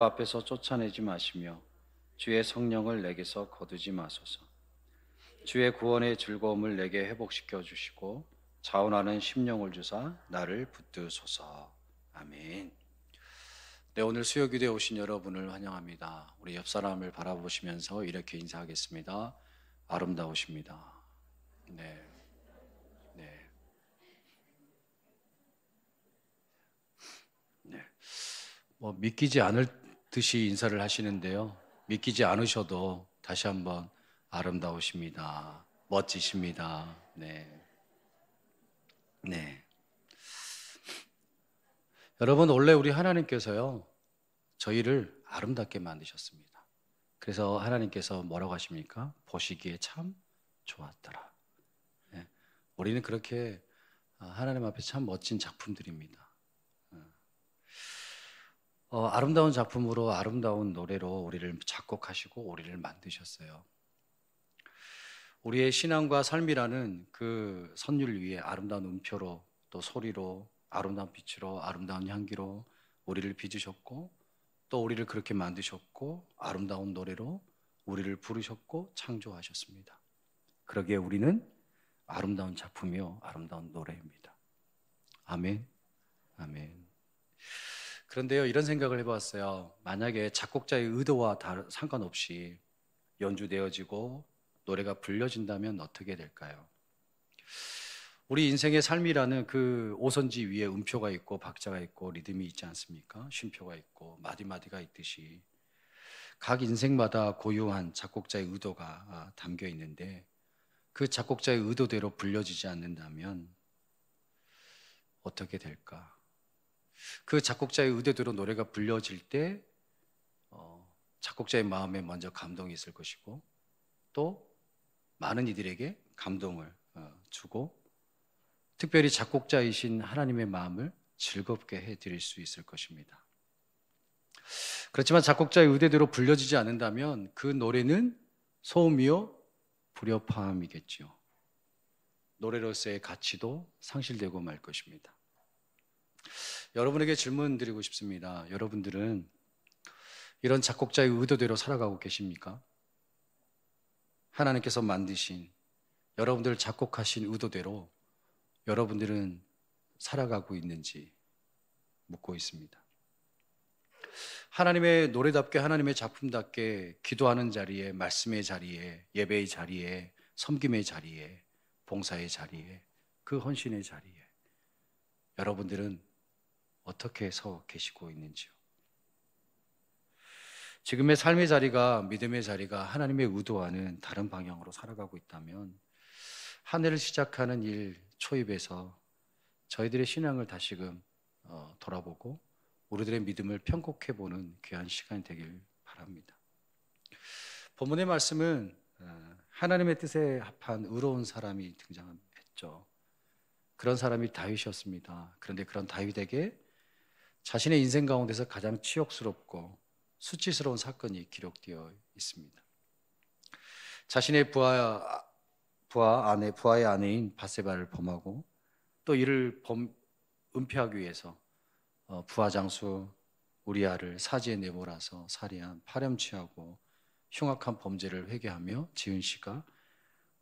앞에서 쫓아내지 마시며 주의 성령을 내게서 거두지 마소서. 주의 구원의 즐거움을 내게 회복시켜 주시고 자원하는 심령을 주사 나를 붙드소서. 아멘. 네, 오늘 수요기도에 오신 여러분을 환영합니다. 우리 옆 사람을 바라보시면서 이렇게 인사하겠습니다. 아름다우십니다. 네, 네, 네. 믿기지 않을 듯이 인사를 하시는데요. 믿기지 않으셔도 다시 한번 아름다우십니다. 멋지십니다. 네. 네. 여러분, 원래 우리 하나님께서요, 저희를 아름답게 만드셨습니다. 그래서 하나님께서 뭐라고 하십니까? 보시기에 참 좋았더라. 네. 우리는 그렇게 하나님 앞에 참 멋진 작품들입니다. 아름다운 작품으로 아름다운 노래로 우리를 작곡하시고 우리를 만드셨어요. 우리의 신앙과 삶이라는 그 선율 위에 아름다운 음표로 또 소리로 아름다운 빛으로 아름다운 향기로 우리를 빚으셨고 또 우리를 그렇게 만드셨고 아름다운 노래로 우리를 부르셨고 창조하셨습니다. 그러기에 우리는 아름다운 작품이요 아름다운 노래입니다. 아멘. 아멘. 그런데요, 이런 생각을 해봤어요. 만약에 작곡자의 의도와 상관없이 연주되어지고 노래가 불려진다면 어떻게 될까요? 우리 인생의 삶이라는 그 오선지 위에 음표가 있고 박자가 있고 리듬이 있지 않습니까? 쉼표가 있고 마디마디가 있듯이 각 인생마다 고유한 작곡자의 의도가 담겨 있는데 그 작곡자의 의도대로 불려지지 않는다면 어떻게 될까? 그 작곡자의 의도대로 노래가 불려질 때 작곡자의 마음에 먼저 감동이 있을 것이고 또 많은 이들에게 감동을 주고 특별히 작곡자이신 하나님의 마음을 즐겁게 해드릴 수 있을 것입니다. 그렇지만 작곡자의 의도대로 불려지지 않는다면 그 노래는 소음이요 불협화음이겠지요. 노래로서의 가치도 상실되고 말 것입니다. 여러분에게 질문 드리고 싶습니다. 여러분들은 이런 작곡자의 의도대로 살아가고 계십니까? 하나님께서 만드신 여러분들 작곡하신 의도대로 여러분들은 살아가고 있는지 묻고 있습니다. 하나님의 노래답게 하나님의 작품답게 기도하는 자리에 말씀의 자리에 예배의 자리에 섬김의 자리에 봉사의 자리에 그 헌신의 자리에 여러분들은 어떻게 서 계시고 있는지요? 지금의 삶의 자리가 믿음의 자리가 하나님의 의도와는 다른 방향으로 살아가고 있다면 한 해를 시작하는 일 초입에서 저희들의 신앙을 다시금 돌아보고 우리들의 믿음을 편곡해보는 귀한 시간이 되길 바랍니다. 본문의 말씀은 하나님의 뜻에 합한 의로운 사람이 등장했죠. 그런 사람이 다윗이었습니다. 그런데 그런 다윗에게 자신의 인생 가운데서 가장 치욕스럽고 수치스러운 사건이 기록되어 있습니다. 자신의 부하의 아내인 바세바를 범하고 또 이를 은폐하기 위해서 부하 장수 우리아를 사지에 내몰아서 살해한 파렴치하고 흉악한 범죄를 회개하며 지은 시가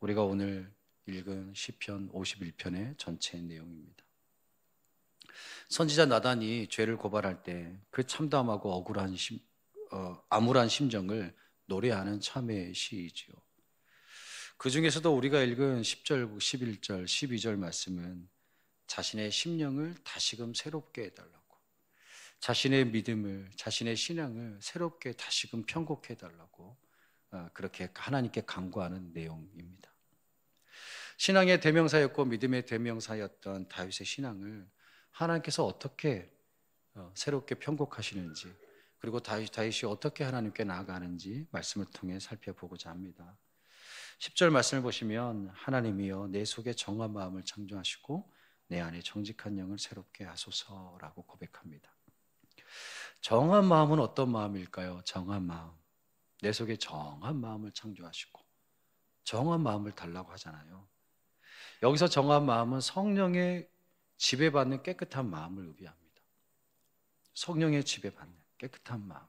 우리가 오늘 읽은 시편 51편의 전체 내용입니다. 선지자 나단이 죄를 고발할 때 그 참담하고 암울한 심정을 노래하는 참회의 시이지요. 그 중에서도 우리가 읽은 10절, 11절, 12절 말씀은 자신의 심령을 다시금 새롭게 해달라고, 자신의 믿음을, 자신의 신앙을 새롭게 다시금 편곡해 달라고 그렇게 하나님께 간구하는 내용입니다. 신앙의 대명사였고 믿음의 대명사였던 다윗의 신앙을 하나님께서 어떻게 새롭게 편곡하시는지 그리고 다윗이 어떻게 하나님께 나아가는지 말씀을 통해 살펴보고자 합니다. 10절 말씀을 보시면 하나님이여 내 속에 정한 마음을 창조하시고 내 안에 정직한 영을 새롭게 하소서라고 고백합니다. 정한 마음은 어떤 마음일까요? 정한 마음. 내 속에 정한 마음을 창조하시고 정한 마음을 달라고 하잖아요. 여기서 정한 마음은 성령의 지배받는 깨끗한 마음을 의미합니다. 성령의 지배받는 깨끗한 마음.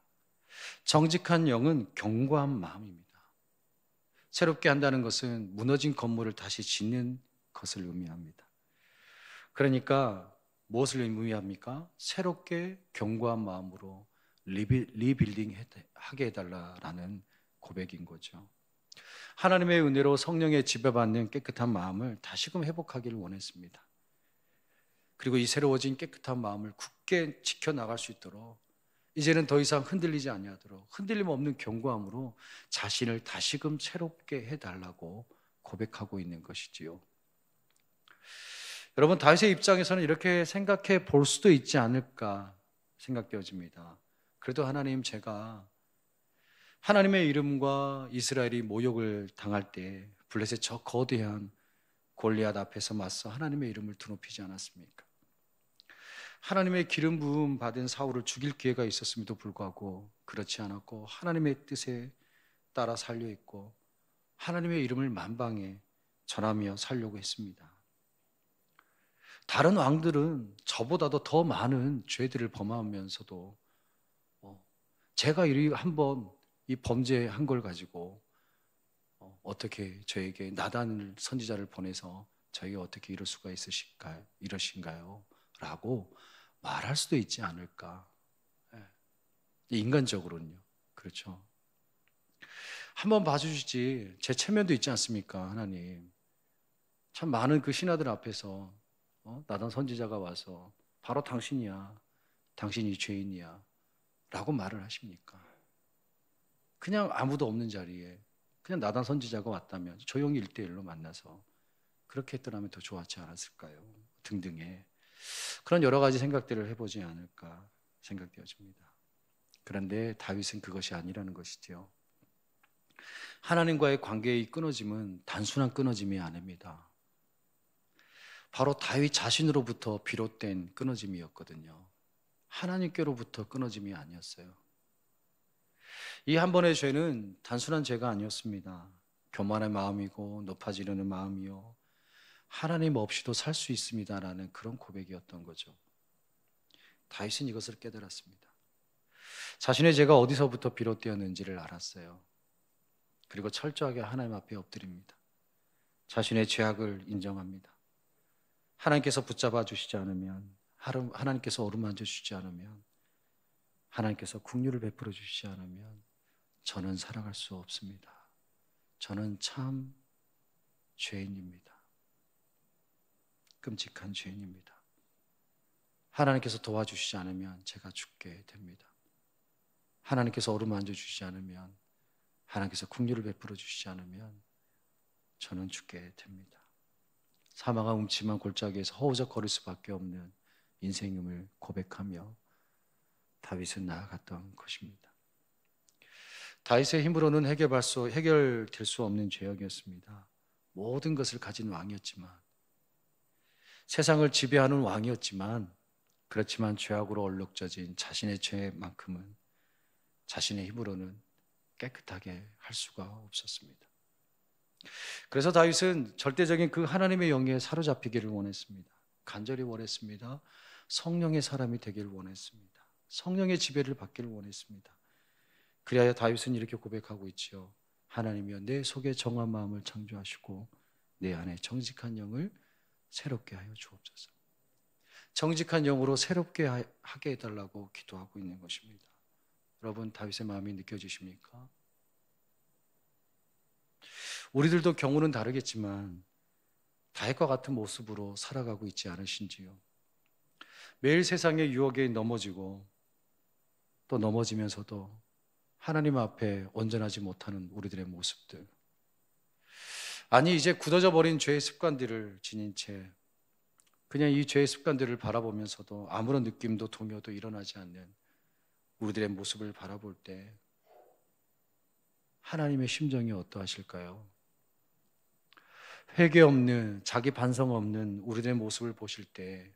정직한 영은 견고한 마음입니다. 새롭게 한다는 것은 무너진 건물을 다시 짓는 것을 의미합니다. 그러니까 무엇을 의미합니까? 새롭게 견고한 마음으로 리빌딩 하게 해달라라는 고백인 거죠. 하나님의 은혜로 성령의 지배받는 깨끗한 마음을 다시금 회복하기를 원했습니다. 그리고 이 새로워진 깨끗한 마음을 굳게 지켜나갈 수 있도록 이제는 더 이상 흔들리지 아니하도록 흔들림 없는 견고함으로 자신을 다시금 새롭게 해달라고 고백하고 있는 것이지요. 여러분, 다윗의 입장에서는 이렇게 생각해 볼 수도 있지 않을까 생각되어집니다. 그래도 하나님, 제가 하나님의 이름과 이스라엘이 모욕을 당할 때 블레셋 저 거대한 골리앗 앞에서 맞서 하나님의 이름을 드높이지 않았습니까? 하나님의 기름 부음 받은 사울을 죽일 기회가 있었음에도 불구하고 그렇지 않았고 하나님의 뜻에 따라 살려 있고 하나님의 이름을 만방에 전하며 살려고 했습니다. 다른 왕들은 저보다도 더 많은 죄들을 범하면서도 제가 한번 이 범죄한 걸 가지고 어떻게 저에게 나단 선지자를 보내서 저에게 어떻게 이럴 수가 이러신가요? 라고 말할 수도 있지 않을까. 인간적으로는요. 그렇죠. 한번 봐주시지. 제 체면도 있지 않습니까? 하나님. 참 많은 그 신하들 앞에서 나단 선지자가 와서 바로 당신이야. 당신이 죄인이야. 라고 말을 하십니까? 그냥 아무도 없는 자리에 그냥 나단 선지자가 왔다면 조용히 1대1로 만나서 그렇게 했더라면 더 좋았지 않았을까요? 등등의 그런 여러 가지 생각들을 해보지 않을까 생각되어집니다. 그런데 다윗은 그것이 아니라는 것이지요. 하나님과의 관계의 끊어짐은 단순한 끊어짐이 아닙니다. 바로 다윗 자신으로부터 비롯된 끊어짐이었거든요. 하나님께로부터 끊어짐이 아니었어요. 이 한 번의 죄는 단순한 죄가 아니었습니다. 교만의 마음이고 높아지려는 마음이요. 하나님 없이도 살 수 있습니다라는 그런 고백이었던 거죠. 다윗은 이것을 깨달았습니다. 자신의 죄가 어디서부터 비롯되었는지를 알았어요. 그리고 철저하게 하나님 앞에 엎드립니다. 자신의 죄악을 인정합니다. 하나님께서 붙잡아 주시지 않으면, 하나님께서 어루만져 주시지 않으면, 하나님께서 긍휼을 베풀어 주시지 않으면 저는 살아갈 수 없습니다. 저는 참 죄인입니다. 끔찍한 죄인입니다. 하나님께서 도와주시지 않으면 제가 죽게 됩니다. 하나님께서 어루만져 주시지 않으면, 하나님께서 긍휼을 베풀어 주시지 않으면 저는 죽게 됩니다. 사망과 음침한 골짜기에서 허우적거릴 수밖에 없는 인생임을 고백하며 다윗은 나아갔던 것입니다. 다윗의 힘으로는 해결될 수 없는 죄악이었습니다. 모든 것을 가진 왕이었지만, 세상을 지배하는 왕이었지만, 그렇지만 죄악으로 얼룩져진 자신의 죄만큼은 자신의 힘으로는 깨끗하게 할 수가 없었습니다. 그래서 다윗은 절대적인 그 하나님의 영에 사로잡히기를 원했습니다. 간절히 원했습니다. 성령의 사람이 되기를 원했습니다. 성령의 지배를 받기를 원했습니다. 그리하여 다윗은 이렇게 고백하고 있지요. 하나님이여, 내 속에 정한 마음을 창조하시고 내 안에 정직한 영을 새롭게 하여 주옵소서. 정직한 영으로 새롭게 하게 해달라고 기도하고 있는 것입니다. 여러분, 다윗의 마음이 느껴지십니까? 우리들도 경우는 다르겠지만 다윗과 같은 모습으로 살아가고 있지 않으신지요? 매일 세상의 유혹에 넘어지고 또 넘어지면서도 하나님 앞에 온전하지 못하는 우리들의 모습들, 아니 이제 굳어져 버린 죄의 습관들을 지닌 채 그냥 이 죄의 습관들을 바라보면서도 아무런 느낌도 동요도 일어나지 않는 우리들의 모습을 바라볼 때 하나님의 심정이 어떠하실까요? 회개 없는, 자기 반성 없는 우리들의 모습을 보실 때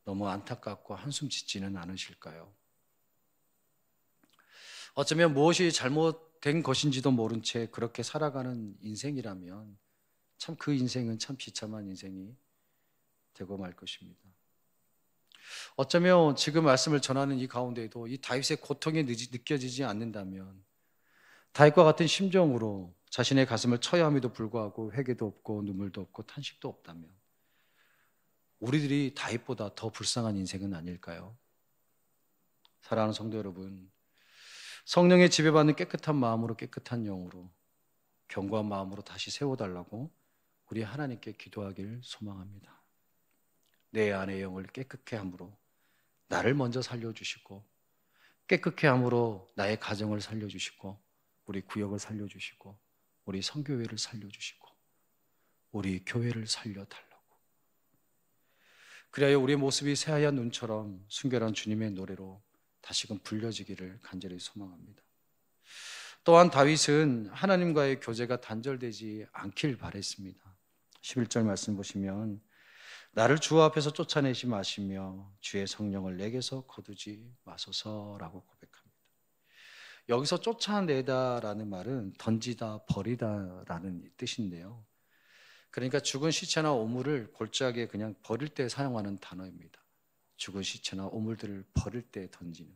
너무 안타깝고 한숨 짓지는 않으실까요? 어쩌면 무엇이 잘못된 것인지도 모른 채 그렇게 살아가는 인생이라면 참 그 인생은 참 비참한 인생이 되고 말 것입니다. 어쩌면 지금 말씀을 전하는 이 가운데에도 이 다윗의 고통이 느껴지지 않는다면 다윗과 같은 심정으로 자신의 가슴을 쳐야 함에도 불구하고 회개도 없고 눈물도 없고 탄식도 없다면 우리들이 다윗보다 더 불쌍한 인생은 아닐까요? 사랑하는 성도 여러분, 성령의 지배받는 깨끗한 마음으로 깨끗한 영으로 견고한 마음으로 다시 세워달라고 우리 하나님께 기도하길 소망합니다. 내 안의 영을 깨끗게 함으로 나를 먼저 살려주시고 깨끗게 함으로 나의 가정을 살려주시고 우리 구역을 살려주시고 우리 선교회를 살려주시고 우리 교회를 살려달라고, 그래야 우리의 모습이 새하얀 눈처럼 순결한 주님의 노래로 다시금 불려지기를 간절히 소망합니다. 또한 다윗은 하나님과의 교제가 단절되지 않길 바랬습니다. 11절 말씀 보시면 나를 주 앞에서 쫓아내지 마시며 주의 성령을 내게서 거두지 마소서라고 고백합니다. 여기서 쫓아내다라는 말은 던지다, 버리다라는 뜻인데요. 그러니까 죽은 시체나 오물을 골짜기에 그냥 버릴 때 사용하는 단어입니다. 죽은 시체나 오물들을 버릴 때 던지는.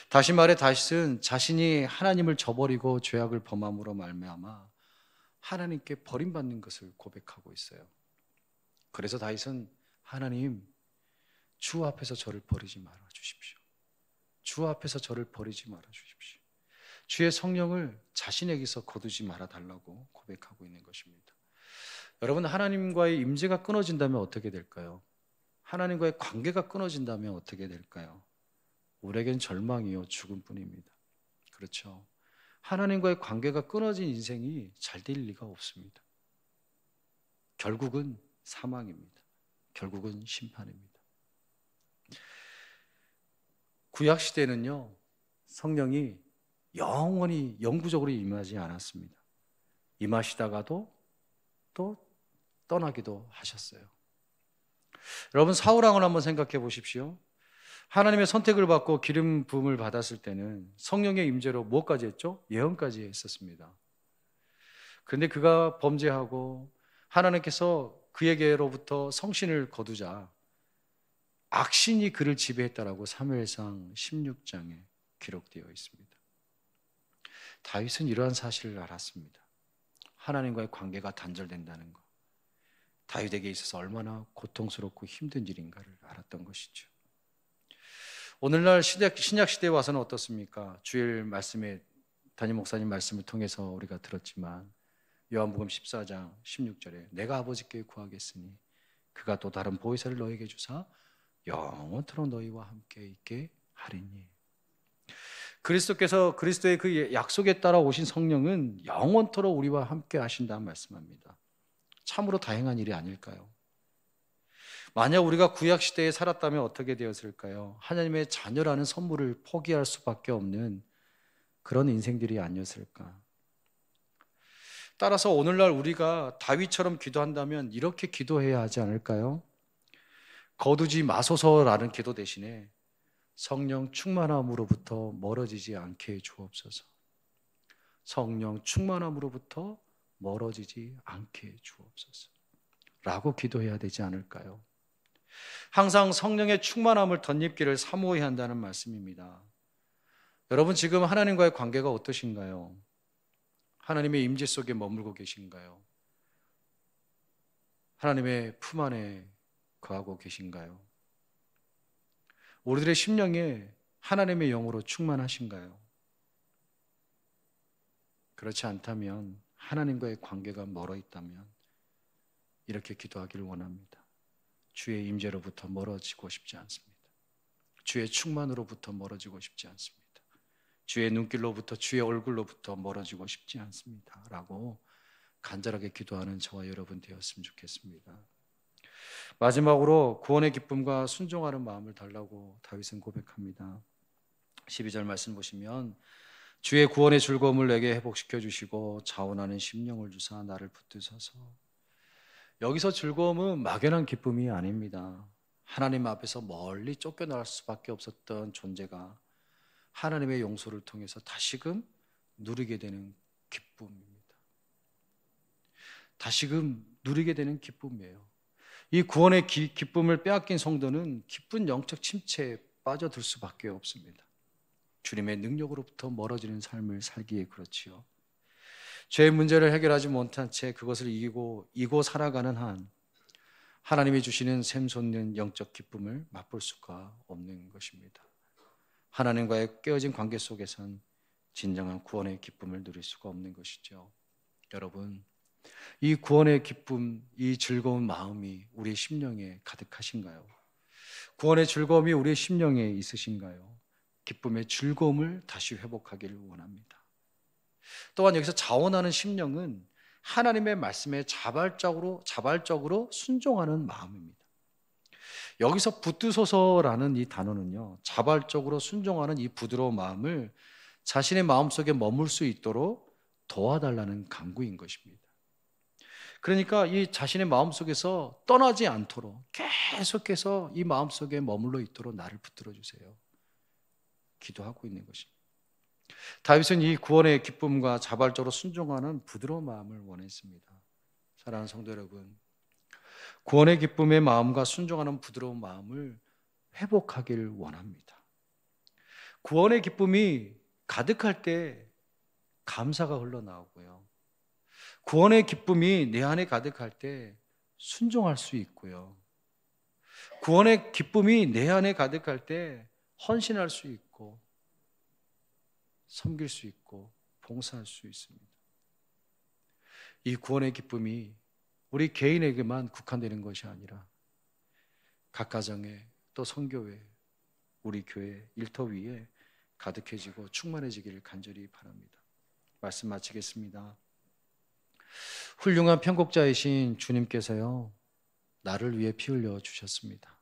다시 말해 다윗은 자신이 하나님을 저버리고 죄악을 범함으로 말미암아 하나님께 버림받는 것을 고백하고 있어요. 그래서 다윗은 하나님, 주 앞에서 저를 버리지 말아 주십시오. 주 앞에서 저를 버리지 말아 주십시오. 주의 성령을 자신에게서 거두지 말아 달라고 고백하고 있는 것입니다. 여러분, 하나님과의 임재가 끊어진다면 어떻게 될까요? 하나님과의 관계가 끊어진다면 어떻게 될까요? 우리에겐 절망이요, 죽음뿐입니다. 그렇죠? 하나님과의 관계가 끊어진 인생이 잘 될 리가 없습니다. 결국은 사망입니다. 결국은 심판입니다. 구약 시대는요, 성령이 영원히 영구적으로 임하지 않았습니다. 임하시다가도 또 떠나기도 하셨어요. 여러분, 사울 왕을 한번 생각해 보십시오. 하나님의 선택을 받고 기름 부음을 받았을 때는 성령의 임재로 무엇까지 했죠? 예언까지 했었습니다. 그런데 그가 범죄하고 하나님께서 그에게로부터 성신을 거두자 악신이 그를 지배했다라고 사무엘상 16장에 기록되어 있습니다. 다윗은 이러한 사실을 알았습니다. 하나님과의 관계가 단절된다는 것, 다윗에게 있어서 얼마나 고통스럽고 힘든 일인가를 알았던 것이죠. 오늘날 신약 시대에 와서는 어떻습니까? 주일 말씀에 담임 목사님 말씀을 통해서 우리가 들었지만 요한복음 14장 16절에 내가 아버지께 구하겠으니 그가 또 다른 보혜사를 너에게 주사 영원토록 너희와 함께 있게 하리니. 그리스도께서 그리스도의 그 약속에 따라 오신 성령은 영원토록 우리와 함께 하신다 말씀합니다. 참으로 다행한 일이 아닐까요? 만약 우리가 구약시대에 살았다면 어떻게 되었을까요? 하나님의 자녀라는 선물을 포기할 수밖에 없는 그런 인생들이 아니었을까? 따라서 오늘날 우리가 다윗처럼 기도한다면 이렇게 기도해야 하지 않을까요? 거두지 마소서라는 기도 대신에 성령 충만함으로부터 멀어지지 않게 해 주옵소서. 성령 충만함으로부터 멀어지지 않게 해 주옵소서 라고 기도해야 되지 않을까요? 항상 성령의 충만함을 덧입기를 사모해야 한다는 말씀입니다. 여러분, 지금 하나님과의 관계가 어떠신가요? 하나님의 임재 속에 머물고 계신가요? 하나님의 품 안에 거하고 계신가요? 우리들의 심령에 하나님의 영으로 충만하신가요? 그렇지 않다면, 하나님과의 관계가 멀어 있다면 이렇게 기도하기를 원합니다. 주의 임재로부터 멀어지고 싶지 않습니다. 주의 충만으로부터 멀어지고 싶지 않습니다. 주의 눈길로부터, 주의 얼굴로부터 멀어지고 싶지 않습니다 라고 간절하게 기도하는 저와 여러분 되었으면 좋겠습니다. 마지막으로 구원의 기쁨과 순종하는 마음을 달라고 다윗은 고백합니다. 12절 말씀 보시면 주의 구원의 즐거움을 내게 회복시켜 주시고 자원하는 심령을 주사 나를 붙드소서. 여기서 즐거움은 막연한 기쁨이 아닙니다. 하나님 앞에서 멀리 쫓겨날 수밖에 없었던 존재가 하나님의 용서를 통해서 다시금 누리게 되는 기쁨입니다. 다시금 누리게 되는 기쁨이에요. 이 구원의 기쁨을 빼앗긴 성도는 깊은 영적 침체에 빠져들 수밖에 없습니다. 주님의 능력으로부터 멀어지는 삶을 살기에 그렇지요. 죄의 문제를 해결하지 못한 채 그것을 이고 살아가는 한 하나님이 주시는 샘솟는 영적 기쁨을 맛볼 수가 없는 것입니다. 하나님과의 깨어진 관계 속에선 진정한 구원의 기쁨을 누릴 수가 없는 것이죠. 여러분, 이 구원의 기쁨, 이 즐거운 마음이 우리의 심령에 가득하신가요? 구원의 즐거움이 우리의 심령에 있으신가요? 기쁨의 즐거움을 다시 회복하기를 원합니다. 또한 여기서 자원하는 심령은 하나님의 말씀에 자발적으로 순종하는 마음입니다. 여기서 붙드소서라는 이 단어는요, 자발적으로 순종하는 이 부드러운 마음을 자신의 마음속에 머물 수 있도록 도와달라는 간구인 것입니다. 그러니까 이 자신의 마음속에서 떠나지 않도록 계속해서 이 마음속에 머물러 있도록 나를 붙들어 주세요. 기도하고 있는 것입니다. 다윗은 이 구원의 기쁨과 자발적으로 순종하는 부드러운 마음을 원했습니다. 사랑하는 성도 여러분, 구원의 기쁨의 마음과 순종하는 부드러운 마음을 회복하기를 원합니다. 구원의 기쁨이 가득할 때 감사가 흘러나오고요. 구원의 기쁨이 내 안에 가득할 때 순종할 수 있고요. 구원의 기쁨이 내 안에 가득할 때 헌신할 수 있고 섬길 수 있고 봉사할 수 있습니다. 이 구원의 기쁨이 우리 개인에게만 국한되는 것이 아니라 각 가정에 또 선교회, 우리 교회 일터 위에 가득해지고 충만해지기를 간절히 바랍니다. 말씀 마치겠습니다. 훌륭한 편곡자이신 주님께서요, 나를 위해 피 흘려 주셨습니다.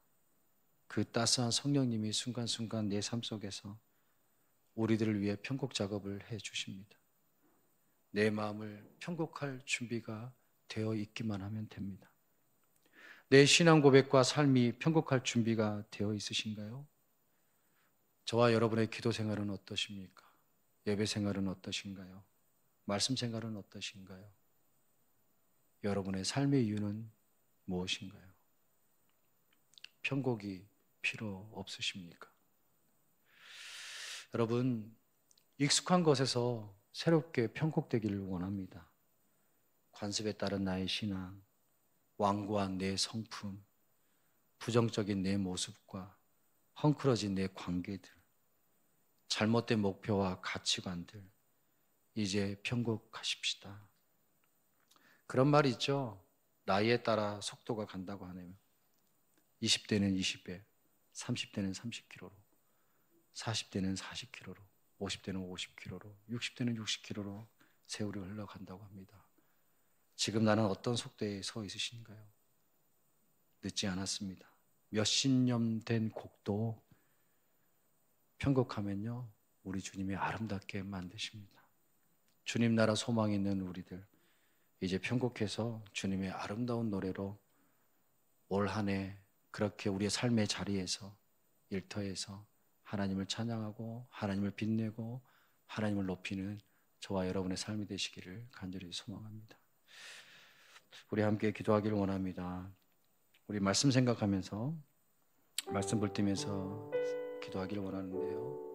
그 따스한 성령님이 순간순간 내 삶 속에서 우리들을 위해 편곡 작업을 해 주십니다. 내 마음을 편곡할 준비가 되어 있기만 하면 됩니다. 내 신앙 고백과 삶이 편곡할 준비가 되어 있으신가요? 저와 여러분의 기도 생활은 어떠십니까? 예배 생활은 어떠신가요? 말씀 생활은 어떠신가요? 여러분의 삶의 이유는 무엇인가요? 편곡이 필요 없으십니까? 여러분, 익숙한 것에서 새롭게 편곡되기를 원합니다. 관습에 따른 나의 신앙, 완고한 내 성품, 부정적인 내 모습과 헝클어진 내 관계들, 잘못된 목표와 가치관들, 이제 편곡하십시다. 그런 말이 있죠. 나이에 따라 속도가 간다고 하네요. 20대는 20배, 30대는 30km로, 40대는 40km로, 50대는 50km로, 60대는 60km로 세월이 흘러간다고 합니다. 지금 나는 어떤 속도에 서 있으신가요? 늦지 않았습니다. 몇십 년 된 곡도 편곡하면요, 우리 주님이 아름답게 만드십니다. 주님 나라 소망 있는 우리들, 이제 편곡해서 주님의 아름다운 노래로 올 한 해 그렇게 우리의 삶의 자리에서, 일터에서 하나님을 찬양하고 하나님을 빛내고 하나님을 높이는 저와 여러분의 삶이 되시기를 간절히 소망합니다. 우리 함께 기도하기를 원합니다. 우리 말씀 생각하면서, 말씀 불뜨면서 기도하기를 원하는데요.